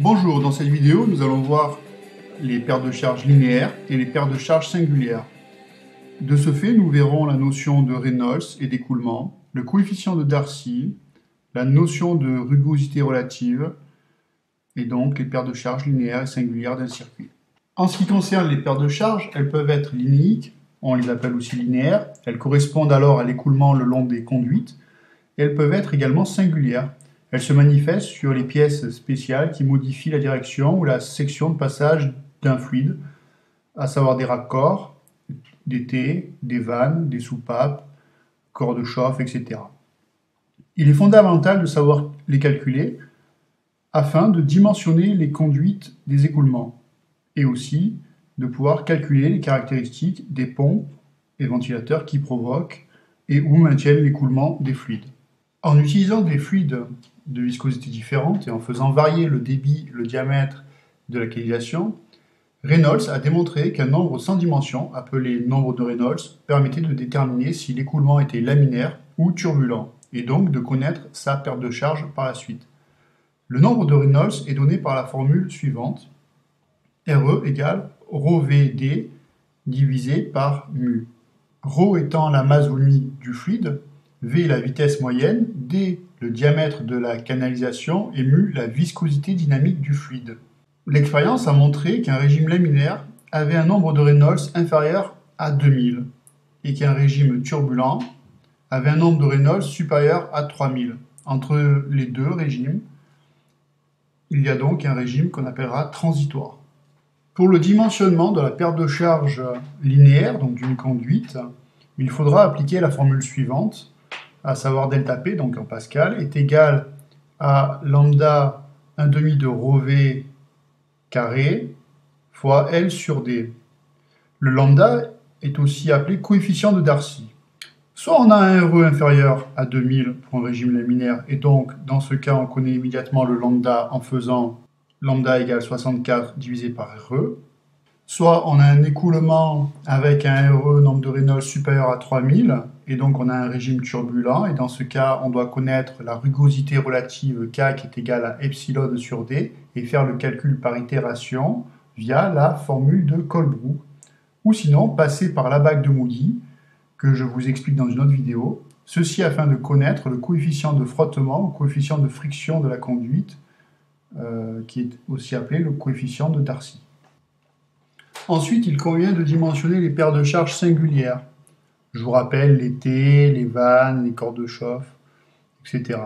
Bonjour, dans cette vidéo, nous allons voir les paires de charges linéaires et les paires de charges singulières. De ce fait, nous verrons la notion de Reynolds et d'écoulement, le coefficient de Darcy, la notion de rugosité relative, et donc les paires de charges linéaires et singulières d'un circuit. En ce qui concerne les paires de charges, elles peuvent être linéiques, on les appelle aussi linéaires, elles correspondent alors à l'écoulement le long des conduites, et elles peuvent être également singulières. Elles se manifestent sur les pièces spéciales qui modifient la direction ou la section de passage d'un fluide, à savoir des raccords, des T, des vannes, des soupapes, corps de chauffe, etc. Il est fondamental de savoir les calculer afin de dimensionner les conduites des écoulements et aussi de pouvoir calculer les caractéristiques des pompes et ventilateurs qui provoquent et ou maintiennent l'écoulement des fluides. En utilisant des fluides de viscosité différentes et en faisant varier le débit, le diamètre de la canalisation, Reynolds a démontré qu'un nombre sans dimension, appelé nombre de Reynolds, permettait de déterminer si l'écoulement était laminaire ou turbulent, et donc de connaître sa perte de charge par la suite. Le nombre de Reynolds est donné par la formule suivante, RE égale ρVD divisé par mu. Ρ étant la masse volumique du fluide, V la vitesse moyenne, D le diamètre de la canalisation et mu la viscosité dynamique du fluide. L'expérience a montré qu'un régime laminaire avait un nombre de Reynolds inférieur à 2000 et qu'un régime turbulent avait un nombre de Reynolds supérieur à 3000. Entre les deux régimes, il y a donc un régime qu'on appellera transitoire. Pour le dimensionnement de la perte de charge linéaire, donc d'une conduite, il faudra appliquer la formule suivante, à savoir delta P, donc en Pascal, est égal à lambda 1/2 de ρV carré fois L sur D. Le lambda est aussi appelé coefficient de Darcy. Soit on a un RE inférieur à 2000 pour un régime laminaire, et donc dans ce cas on connaît immédiatement le lambda en faisant lambda égale 64 divisé par RE, soit on a un écoulement avec un RE, nombre de Reynolds supérieur à 3000, et donc on a un régime turbulent, et dans ce cas on doit connaître la rugosité relative K qui est égale à epsilon sur D, et faire le calcul par itération via la formule de Colebrook, ou sinon passer par la bague de Moody, que je vous explique dans une autre vidéo, ceci afin de connaître le coefficient de frottement ou coefficient de friction de la conduite, qui est aussi appelé le coefficient de Darcy. Ensuite, il convient de dimensionner les paires de charges singulières. Je vous rappelle les T, les vannes, les corps de chauffe, etc.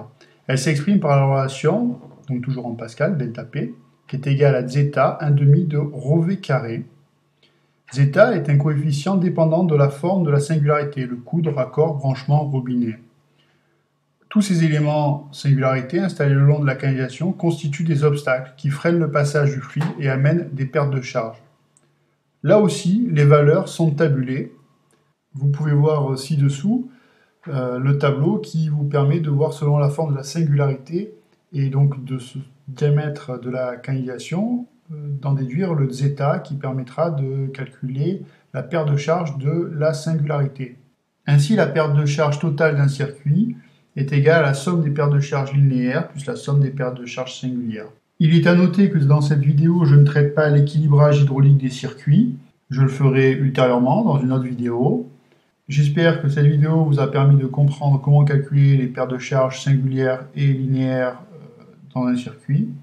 Elles s'expriment par la relation, donc toujours en Pascal, delta P, qui est égale à zeta 1/2 de ρV carré. Zeta est un coefficient dépendant de la forme de la singularité, le coude, raccord, branchement, robinet. Tous ces éléments singularité installés le long de la canalisation constituent des obstacles qui freinent le passage du fluide et amènent des pertes de charge. Là aussi, les valeurs sont tabulées. Vous pouvez voir ci-dessous le tableau qui vous permet de voir selon la forme de la singularité et donc de ce diamètre de la canalisation, d'en déduire le zeta qui permettra de calculer la perte de charge de la singularité. Ainsi, la perte de charge totale d'un circuit est égale à la somme des paires de charges linéaires plus la somme des paires de charges singulières. Il est à noter que dans cette vidéo, je ne traite pas l'équilibrage hydraulique des circuits. Je le ferai ultérieurement dans une autre vidéo. J'espère que cette vidéo vous a permis de comprendre comment calculer les paires de charges singulières et linéaires dans un circuit.